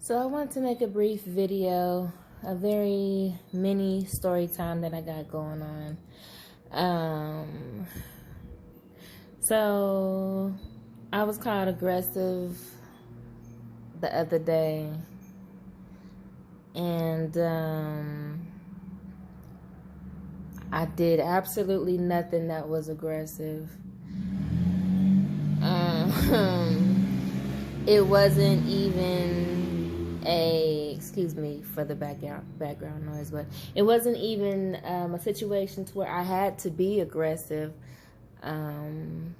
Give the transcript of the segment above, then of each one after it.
So I want to make a brief video, a very mini story time that I got going on. Um, so I was called aggressive the other day, and I did absolutely nothing that was aggressive. It wasn't even excuse me for the background noise, but it wasn't even a situation to where I had to be aggressive. And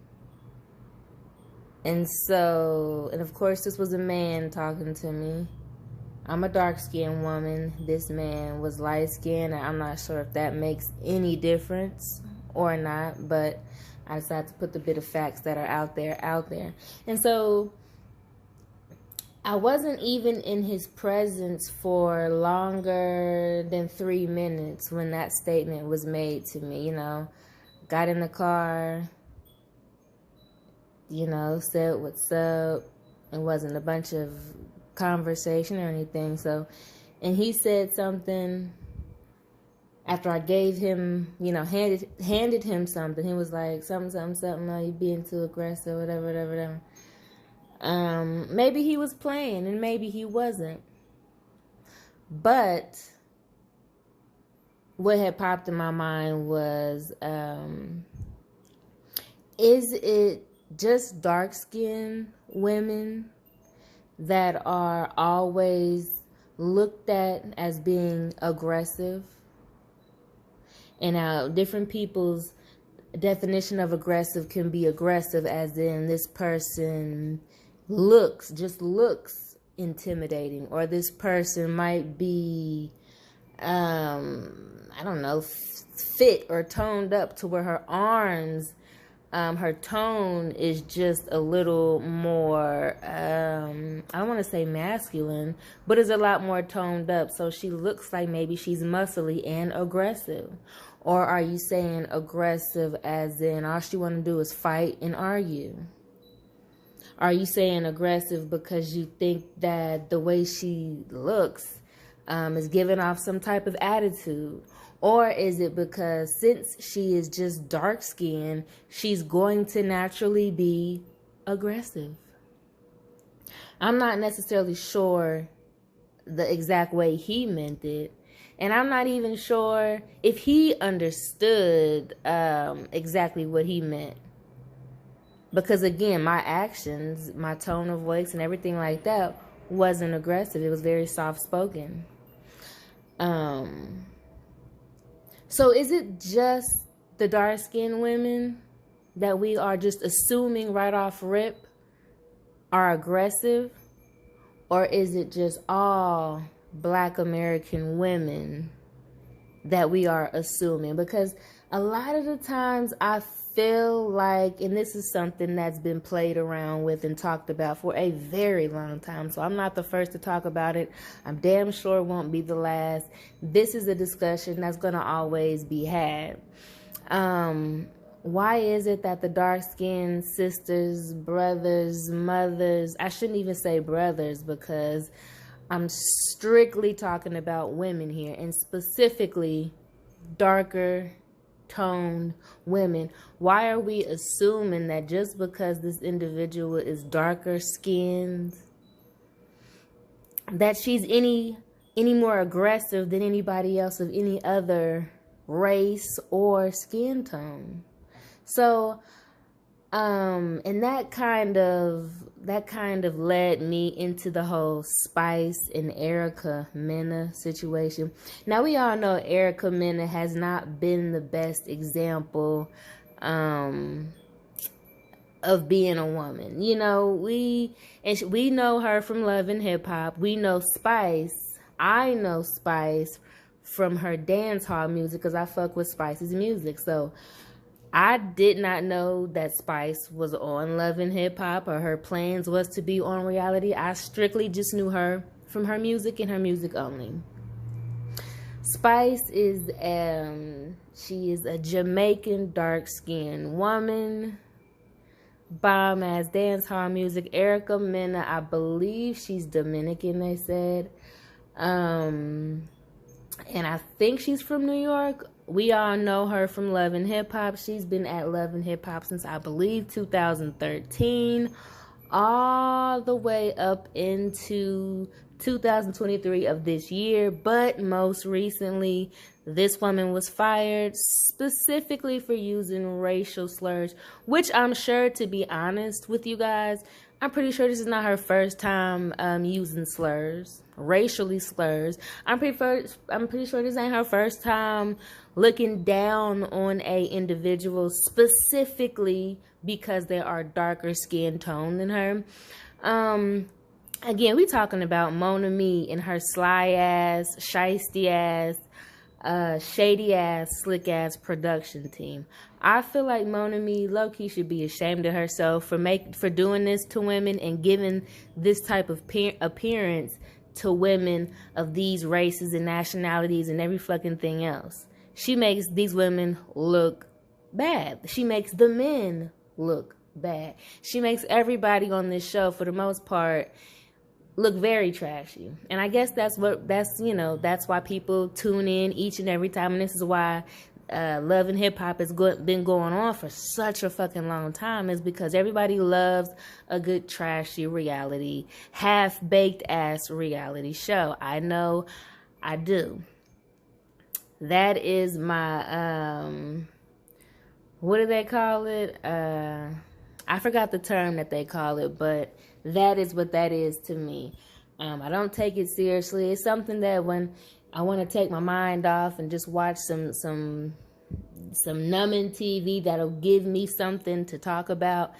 of course, this was a man talking to me. I'm a dark-skinned woman. This man was light-skinned, and I'm not sure if that makes any difference or not, but I decided to put the bit of facts that are out there. And so I wasn't even in his presence for longer than 3 minutes when that statement was made to me. Got in the car, said what's up. It wasn't a bunch of conversation or anything. And he said something after I gave him, handed him something. He was like, something, oh, you being too aggressive, whatever. Maybe he was playing and maybe he wasn't. But what had popped in my mind was, is it just dark-skinned women that are always looked at as being aggressive? And how different people's definition of aggressive can be aggressive as in this person looks intimidating, or this person might be, I don't know, fit or toned up to where her arms, her tone is just a little more, I don't want to say masculine, but is a lot more toned up. So she looks like maybe she's muscly and aggressive. Or are you saying aggressive as in all she want to do is fight and argue? Are you saying aggressive because you think that the way she looks is giving off some type of attitude? Or is it because since she is just dark-skinned, she's going to naturally be aggressive? I'm not necessarily sure the exact way he meant it. And I'm not even sure if he understood exactly what he meant. Because again, my actions, my tone of voice and everything like that wasn't aggressive. It was very soft-spoken. So is it just the dark-skinned women that we are just assuming right off rip are aggressive? Or is it just all Black American women that we are assuming? Because a lot of the times I feel like, and this is something that's been played around with and talked about for a very long time, so I'm not the first to talk about it. I'm damn sure won't be the last. This is a discussion that's going to always be had. Why is it that the dark-skinned sisters, brothers, mothers, I shouldn't even say brothers because I'm strictly talking about women here, and specifically darker toned women. Why are we assuming that just because this individual is darker skinned that she's any more aggressive than anybody else of any other race or skin tone? So and that kind of led me into the whole Spice and Erica Mena situation. Now we all know Erica Mena has not been the best example of being a woman. We know her from Love and Hip Hop. We know Spice. I know Spice from her dance hall music because I fuck with Spice's music. So I did not know that Spice was on Love and Hip Hop or her plans was to be on reality. I strictly just knew her from her music and her music only. Spice is she is a Jamaican dark-skinned woman bomb ass dance hall music. Erica Mena, I believe she's Dominican, they said. And I think she's from New York. We all know her from Love and Hip Hop. She's been at Love and Hip Hop since, I believe, 2013, all the way up into 2023 of this year. But most recently, this woman was fired specifically for using racial slurs, which I'm sure, to be honest with you guys, I'm pretty sure this is not her first time using slurs, racially slurs. I'm pretty sure this ain't her first time looking down on a individual specifically because they are darker skin tone than her. Again, we talking about Mona Me and her sly ass, shiesty ass, shady ass, slick ass production team. I feel like Mona Me low-key should be ashamed of herself for doing this to women and giving this type of appearance to women of these races and nationalities and every fucking thing else. She makes these women look bad. She makes the men look bad. She makes everybody on this show, for the most part, look very trashy. And I guess that's why people tune in each and every time. And this is why Love and Hip Hop has been going on for such a fucking long time, is because everybody loves a good trashy reality, half-baked ass reality show. I know I do. That is my, what do they call it? I forgot the term that they call it, but that is what that is to me. I don't take it seriously. It's something that when I want to take my mind off and just watch some numbing TV that'll give me something to talk about,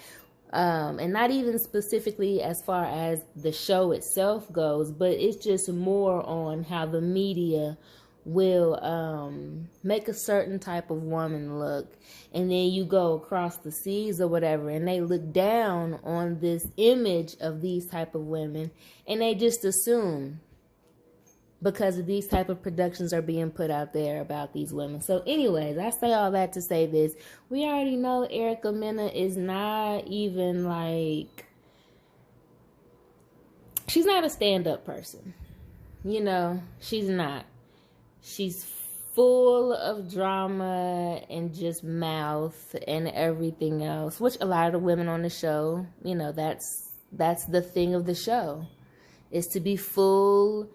and not even specifically as far as the show itself goes, but it's just more on how the media will make a certain type of woman look, and then you go across the seas or whatever and they look down on this image of these type of women, and they just assume because of these type of productions are being put out there about these women. So anyways, I say all that to say this. We already know Erica Mena is not even like, she's not a stand-up person. You know, she's not. She's full of drama and just mouth and everything else, which a lot of the women on the show, you know, that's the thing of the show, is to be full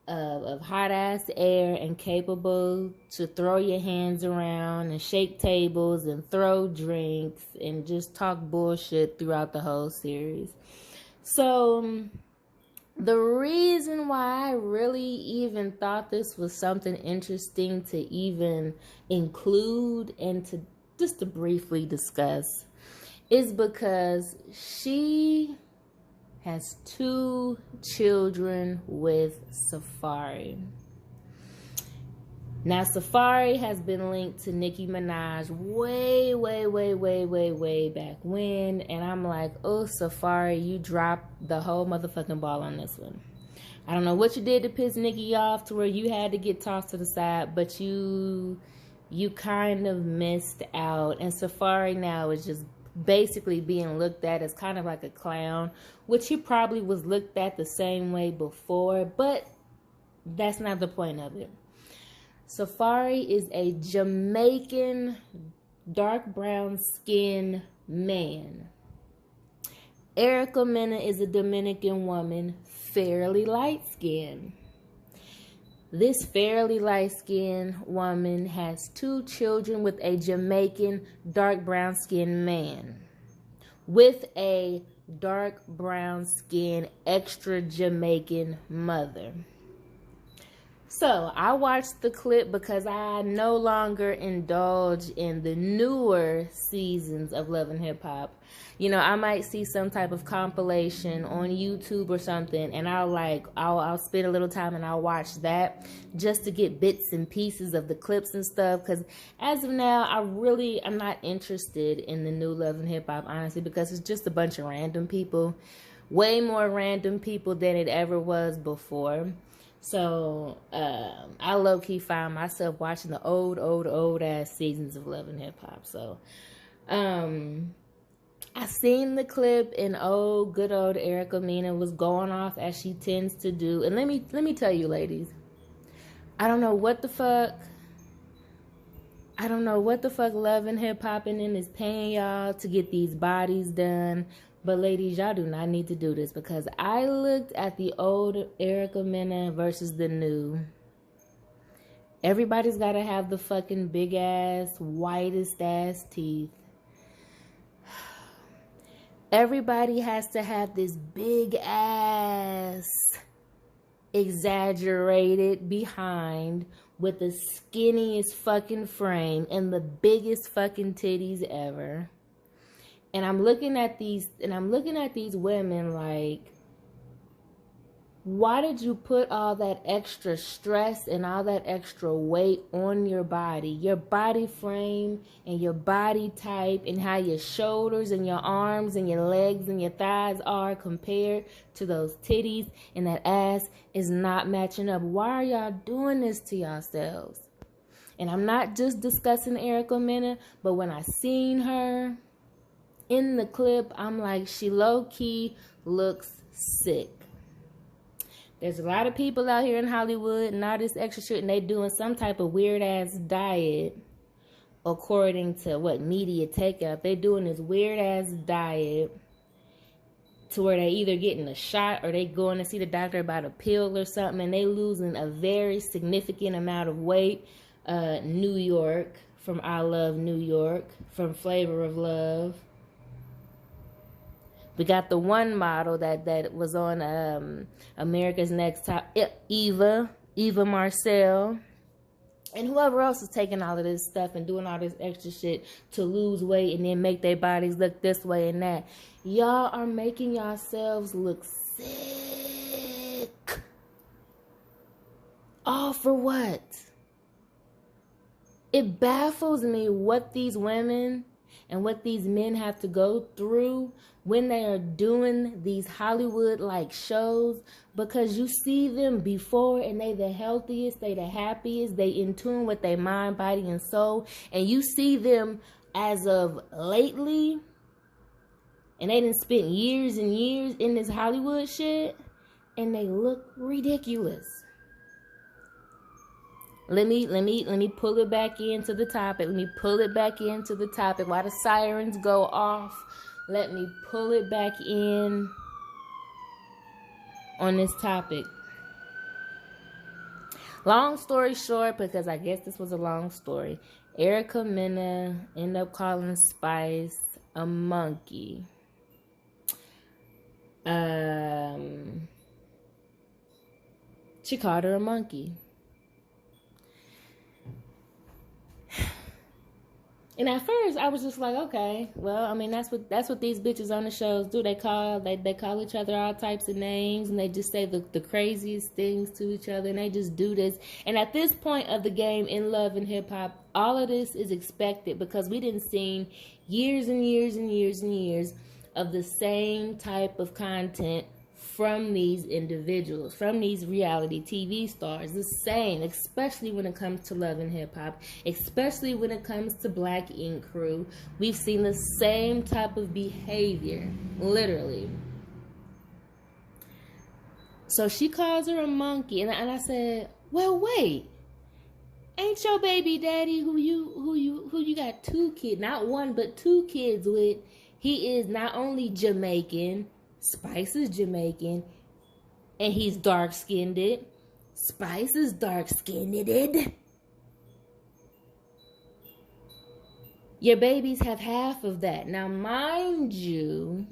of hot ass air and capable to throw your hands around and shake tables and throw drinks and just talk bullshit throughout the whole series. So the reason why I really even thought this was something interesting to even include and to briefly discuss is because she has 2 children with Safari. Now, Safari has been linked to Nicki Minaj way back when. And I'm like, oh, Safari, you dropped the whole motherfucking ball on this one. I don't know what you did to piss Nicki off to where you had to get tossed to the side, but you kind of missed out. And Safari now is just basically being looked at as kind of like a clown, which he probably was looked at the same way before, but that's not the point of it. Safari is a Jamaican dark brown skin man. Erica Mena is a Dominican woman, fairly light skinned. This fairly light skinned woman has 2 children with a Jamaican dark brown skinned man with a dark brown skinned extra Jamaican mother. So I watched the clip because I no longer indulge in the newer seasons of Love and Hip Hop. You know, I might see some type of compilation on YouTube or something, and I'll spend a little time and I'll watch that just to get bits and pieces of the clips and stuff. Because as of now, I'm not interested in the new Love and Hip Hop, honestly, because it's just a bunch of random people, way more random people than it ever was before. So, I low-key find myself watching the old ass seasons of Love and Hip Hop. So, I seen the clip, and oh, good old Erica Mena was going off as she tends to do. And let me tell you, ladies, I don't know what the fuck. I don't know what the fuck Love and Hip Hop in is paying y'all to get these bodies done. But ladies, y'all do not need to do this, because I looked at the old Erica Mena versus the new. Everybody's got to have the fucking big ass, whitest ass teeth. Everybody has to have this big ass, exaggerated behind with the skinniest fucking frame and the biggest fucking titties ever. And I'm looking at these women like, why did you put all that extra stress and all that extra weight on your body frame and your body type, and how your shoulders and your arms and your legs and your thighs are compared to those titties, and that ass is not matching up? Why are y'all doing this to yourselves? And I'm not just discussing Erica Mena, but when I seen her in the clip, I'm like, she low-key looks sick. There's a lot of people out here in Hollywood and all this extra shit, and they doing some type of weird-ass diet, according to what media take up. They doing this weird-ass diet to where they either getting a shot or they going to see the doctor about a pill or something, and they losing a very significant amount of weight. New York, from I Love New York, from Flavor of Love. We got the one model that was on America's Next Top, Eva Marcel. And whoever else is taking all of this stuff and doing all this extra shit to lose weight and then make their bodies look this way and that. Y'all are making yourselves look sick. All for what? It baffles me what these women and what these men have to go through when they are doing these Hollywood-like shows, because you see them before and they the healthiest, they the happiest, they in tune with their mind, body, and soul, and you see them as of lately, and they done spent years and years in this Hollywood shit, and they look ridiculous. Let me pull it back into the topic. Let me pull it back into the topic. While the sirens go off, let me pull it back in on this topic. Long story short, because I guess this was a long story, Erica Mena ended up calling Spice a monkey. She called her a monkey. And at first, I was just like, okay, well, I mean, that's what these bitches on the shows do. They call each other all types of names, and they just say the craziest things to each other, and they just do this. And at this point of the game in Love and Hip Hop, all of this is expected, because we didn't see years and years and years and years of the same type of content from these individuals, from these reality TV stars. The same, especially when it comes to Love and Hip Hop, especially when it comes to Black Ink Crew. We've seen the same type of behavior, literally. So she calls her a monkey, and I said, well, wait, ain't your baby daddy who you got two kids, not one but two kids with? He is not only Jamaican, Spice is Jamaican, and he's dark-skinned. Spice is dark-skinned. Your babies have half of that. Now, mind you,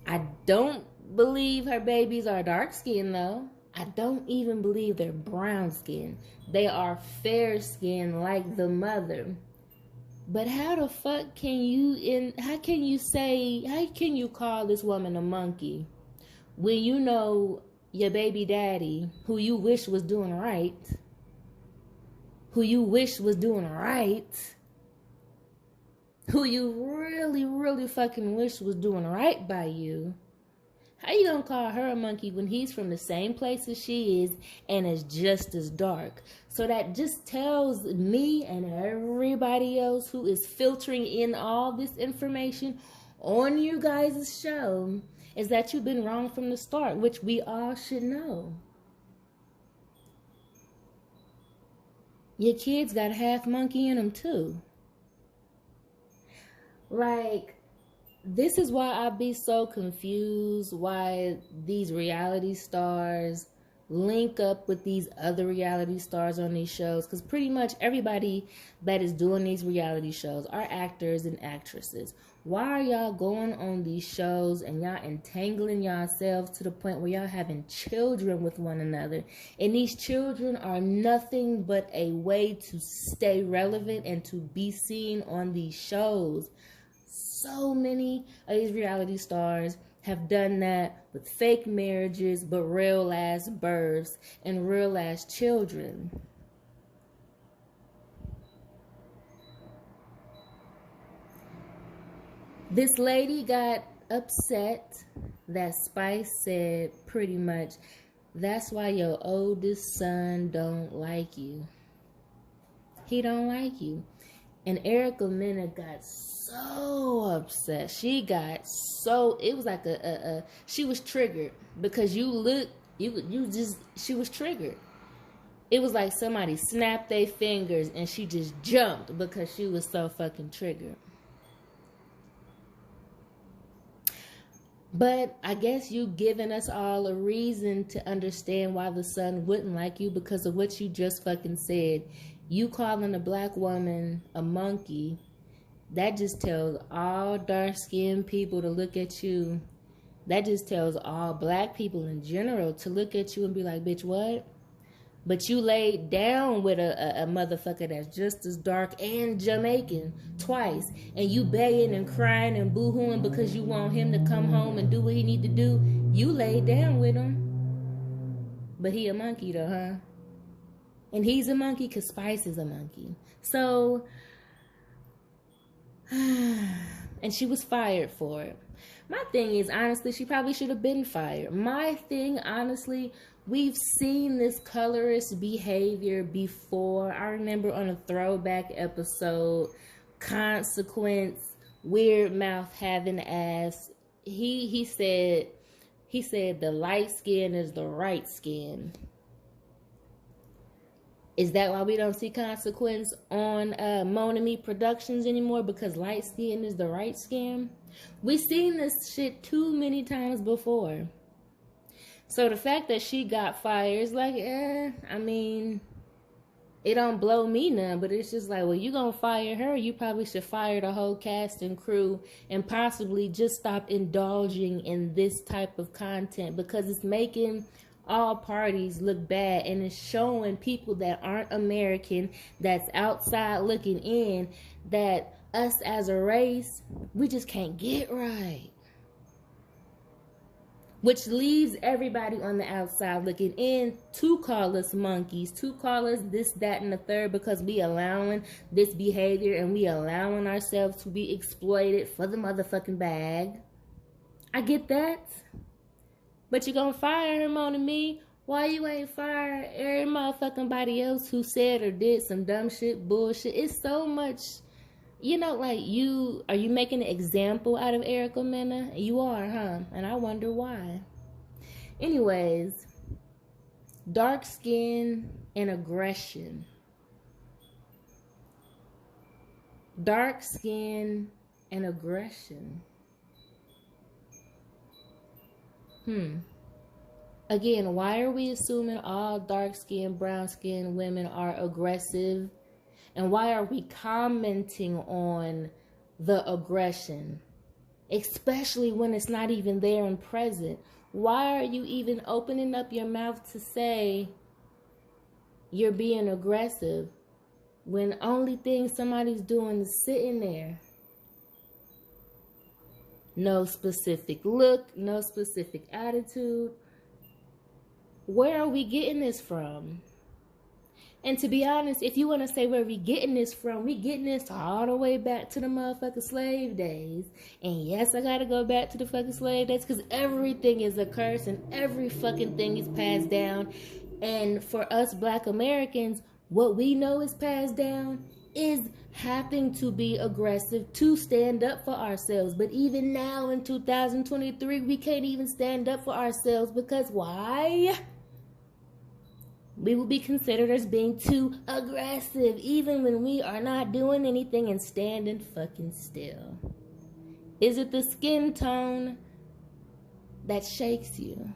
I don't believe her babies are dark-skinned, though. I don't even believe they're brown-skinned. They are fair-skinned like the mother. But how the fuck can how can you call this woman a monkey when you know your baby daddy, who you wish was doing right, who you really, really fucking wish was doing right by you? How you gonna call her a monkey when he's from the same place as she is and is just as dark? So that just tells me and everybody else who is filtering in all this information on you guys' show is that you've been wrong from the start, which we all should know. Your kids got half monkey in them too. Like, this is why I be so confused why these reality stars link up with these other reality stars on these shows, because pretty much everybody that is doing these reality shows are actors and actresses. Why are y'all going on these shows and y'all entangling yourselves to the point where y'all having children with one another, and these children are nothing but a way to stay relevant and to be seen on these shows? So many of these reality stars have done that with fake marriages, but real ass births and real ass children. This lady got upset that Spice said pretty much, that's why your oldest son don't like you. He don't like you. And Erica Mena got so upset. She got so, it was like she was triggered because she was triggered. It was like somebody snapped their fingers and she just jumped because she was so fucking triggered. But I guess you giving us all a reason to understand why the son wouldn't like you because of what you just fucking said. You calling a black woman a monkey, that just tells all dark-skinned people to look at you. That just tells all black people in general to look at you and be like, bitch, what? But you laid down with a motherfucker that's just as dark and Jamaican twice. And you begging and crying and boo-hooing because you want him to come home and do what he need to do. You laid down with him. But he a monkey though, huh? And he's a monkey because Spice is a monkey. So, and she was fired for it. My thing is, honestly, she probably should have been fired. My thing, honestly, we've seen this colorist behavior before. I remember on a throwback episode, Consequence, Weird Mouth having ass. He said the light skin is the right skin. Is that why we don't see Consequence on Monami Productions anymore? Because light skin is the right skin? We've seen this shit too many times before. So the fact that she got fired is like, I mean, it don't blow me none, but it's just like, well, you gonna fire her, you probably should fire the whole cast and crew and possibly just stop indulging in this type of content because it's making all parties look bad and it's showing people that aren't American, that's outside looking in, that us as a race, we just can't get right. Which leaves everybody on the outside looking in to call us monkeys, to call us this, that, and the third because we allowing this behavior and we allowing ourselves to be exploited for the motherfucking bag. I get that. But you gonna fire him on me? Why you ain't fire every motherfucking body else who said or did some dumb shit, bullshit? It's so much, you know, like are you making an example out of Erica Mena? You are, huh? And I wonder why. Anyways, dark skin and aggression. Dark skin and aggression. Again, why are we assuming all dark-skinned, brown-skinned women are aggressive? And why are we commenting on the aggression? Especially when it's not even there and present. Why are you even opening up your mouth to say you're being aggressive when only thing somebody's doing is sitting there? No specific look, no specific attitude. Where are we getting this from? And to be honest, if you want to say where we getting this from, we getting this all the way back to the motherfucking slave days. And yes, I gotta go back to the fucking slave days because everything is a curse and every fucking thing is passed down. And for us Black Americans, what we know is passed down is having to be aggressive to stand up for ourselves. But even now in 2023, we can't even stand up for ourselves because why? We will be considered as being too aggressive, even when we are not doing anything and standing fucking still. Is it the skin tone that shakes you?